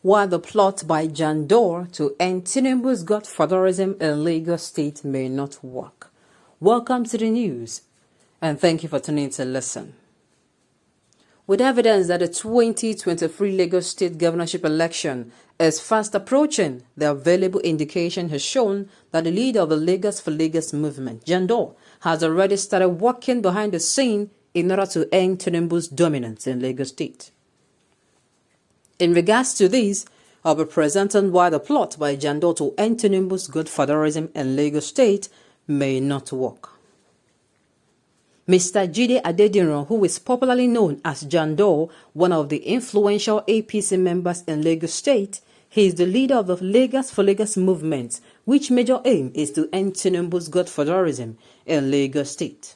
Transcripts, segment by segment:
why the plot by Jandour to end Tinubu's godfatherism in Lagos State may not work. Welcome to the news, and thank you for tuning in to listen. With evidence that the 2023 Lagos State governorship election is fast approaching, the available indication has shown that the leader of the Lagos for Lagos movement, Jandour, has already started working behind the scene in order to end Tinubu's dominance in Lagos State. In regards to this, I'll be presenting why the plot by Jandour to end Tinubu's godfatherism in Lagos State may not work. Mr. Jide Adediran, who is popularly known as Jandour, one of the influential APC members in Lagos State, he is the leader of the Lagos for Lagos movement, which major aim is to end Tinubu's godfatherism in Lagos State.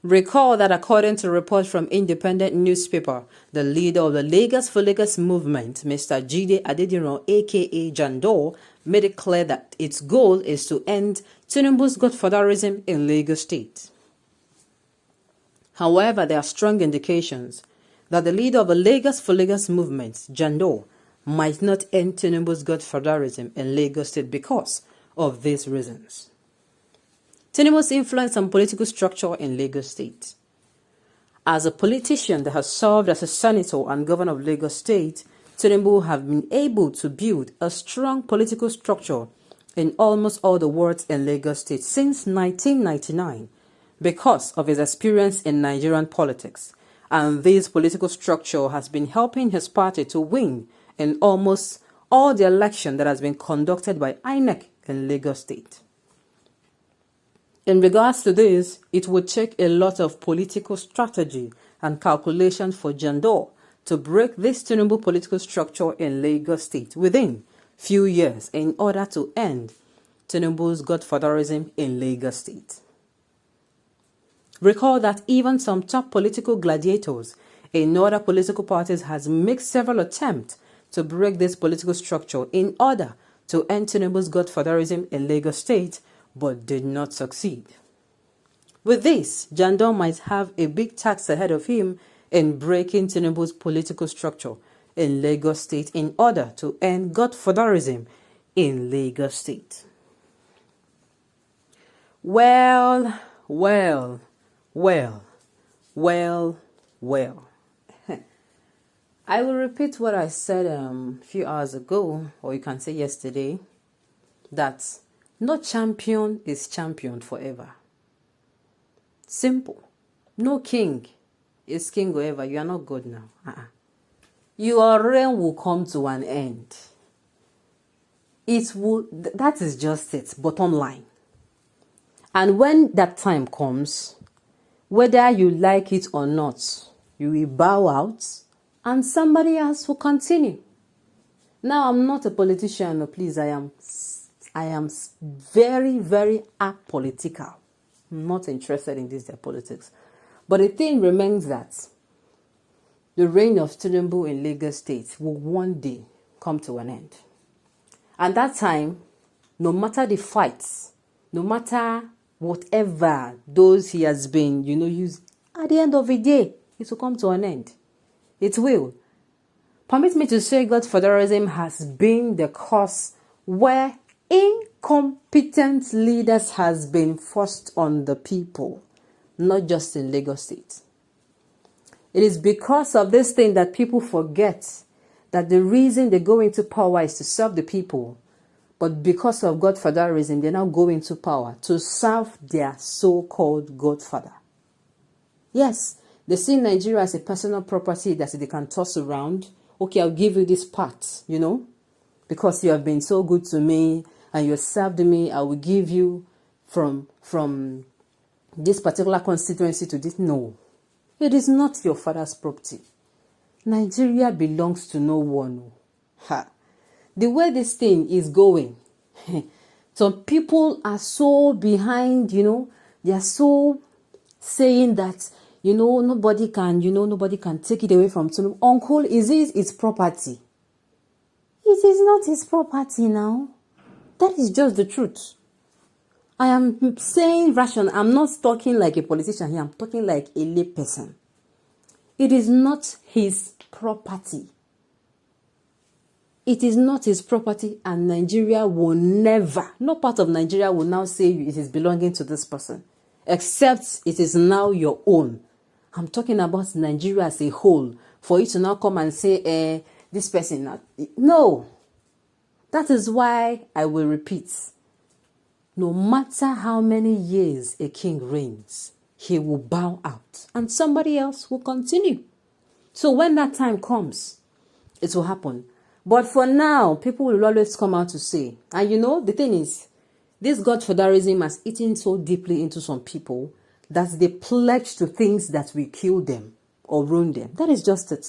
Recall that according to reports from independent newspaper, the leader of the Lagos for Lagos movement, Mr. Jide Adediran, aka Jandour, made it clear that its goal is to end Tinubu's godfatherism in Lagos State. However, there are strong indications that the leader of the Lagos for Lagos movement, Jandour, might not end Tinubu's godfatherism in Lagos State because of these reasons. Tinubu's influence on political structure in Lagos State. As a politician that has served as a senator and governor of Lagos State, Tinubu have been able to build a strong political structure in almost all the wards in Lagos State since 1999. Because of his experience in Nigerian politics, and this political structure has been helping his party to win in almost all the election that has been conducted by INEC in Lagos State. In regards to this, it would take a lot of political strategy and calculation for Jandour to break this Tinubu political structure in Lagos State within few years in order to end Tinubu's godfatherism in Lagos State. Recall that even some top political gladiators in other political parties has made several attempts to break this political structure in order to end Tinubu's godfatherism in Lagos State, but did not succeed. With this, Jandour might have a big task ahead of him in breaking Tinubu's political structure in Lagos State in order to end godfatherism in Lagos State. Well. I will repeat what I said a few hours ago, or you can say yesterday, that no champion is championed forever. Simple. No king is king forever. You are not God now. Your reign will come to an end. That is just it, bottom line. And when that time comes, whether you like it or not, you will bow out and somebody else will continue. Now, I'm not a politician, please. I am very, very apolitical. I'm not interested in this, their politics. But the thing remains that the reign of Tinubu in Lagos State will one day come to an end. And that time, no matter the fights, no matter whatever those he has been, used, at the end of the day, it will come to an end. It will. Permit me to say godfatherism has been the cause where incompetent leaders has been forced on the people, not just in Lagos State. It is because of this thing that people forget that the reason they go into power is to serve the people. But because of godfatherism, they now go into power to serve their so-called godfather. Yes, they see Nigeria as a personal property that they can toss around. Okay, I'll give you this part, because you have been so good to me and you served me, I will give you from this particular constituency to this. No, it is not your father's property. Nigeria belongs to no one. The way this thing is going, some people are so behind, they are so saying that, nobody can take it away from Tinubu. Uncle, is this his property? It is not his property now. That is just the truth. I am saying rational. I'm not talking like a politician here. I'm talking like a lay person. It is not his property. it is not his property, and Nigeria will never, no part of Nigeria will now say it is belonging to this person, except it is now your own. I'm talking about Nigeria as a whole. For you to now come and say, this person, not. No. That is why I will repeat. No matter how many years a king reigns, he will bow out and somebody else will continue. So when that time comes, it will happen. But for now, people will always come out to say, and you know, the thing is, this godfatherism has eaten so deeply into some people that they pledge to things that will kill them or ruin them. That is just it.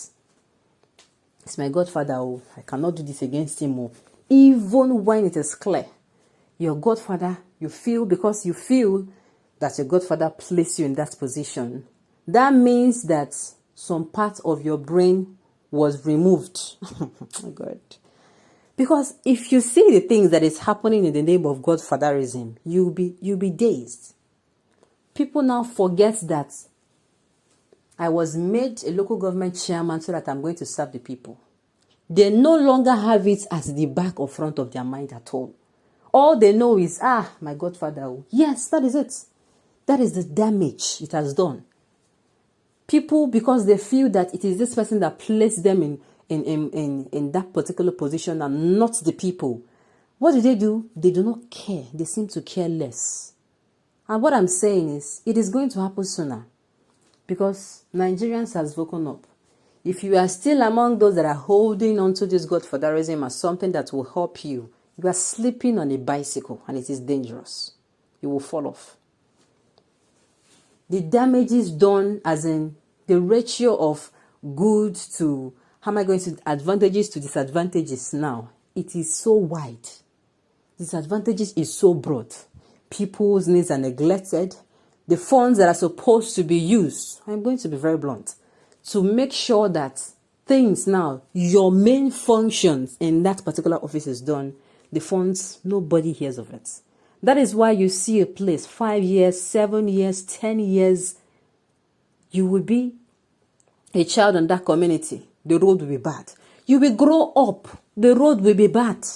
It's my godfather. Oh, I cannot do this against him. Oh. Even when it is clear, your godfather, you feel, because you feel that your godfather placed you in that position, that means that some part of your brain was removed. Oh my God. Because if you see the things that is happening in the name of godfatherism, you'll be dazed. People now forget that I was made a local government chairman so that I'm going to serve the people. They no longer have it as the back or front of their mind at all. All they know is, my godfather. Yes, that is it. That is the damage it has done. People, because they feel that it is this person that placed them in that particular position and not the people. What do? They do not care. They seem to care less. And what I'm saying is, it is going to happen sooner. Because Nigerians has woken up. If you are still among those that are holding on to this godfatherism as something that will help you, you are sleeping on a bicycle and it is dangerous. You will fall off. The damage is done, as in the ratio of good to, how am I going to, advantages to disadvantages now. It is so wide. Disadvantages is so broad. People's needs are neglected. The funds that are supposed to be used, I'm going to be very blunt, to make sure that things now, your main functions in that particular office is done, the funds, nobody hears of it. That is why you see a place, 5 years, 7 years, 10 years, you will be a child in that community. The road will be bad. You will grow up. The road will be bad.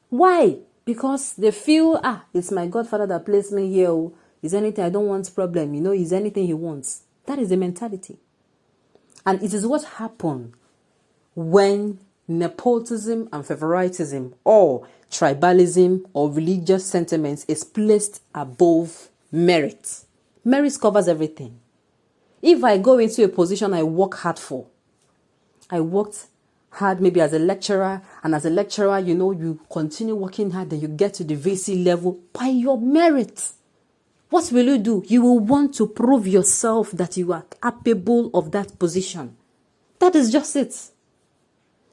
Why? Because they feel, it's my godfather that placed me here. Is anything I don't want problem. Is anything he wants. That is the mentality. And it is what happened when nepotism and favoritism or tribalism or religious sentiments is placed above merit. Merit covers everything. If I go into a position I work hard for, I worked hard maybe as a lecturer, and as a lecturer, you continue working hard, then you get to the VC level by your merit. What will you do? You will want to prove yourself that you are capable of that position. That is just it.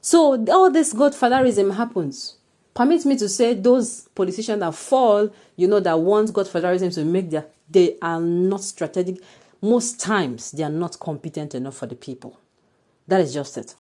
So all this godfatherism happens. Permit me to say those politicians that fall, that want godfatherism to make they are not strategic. Most times, they are not competent enough for the people. That is just it.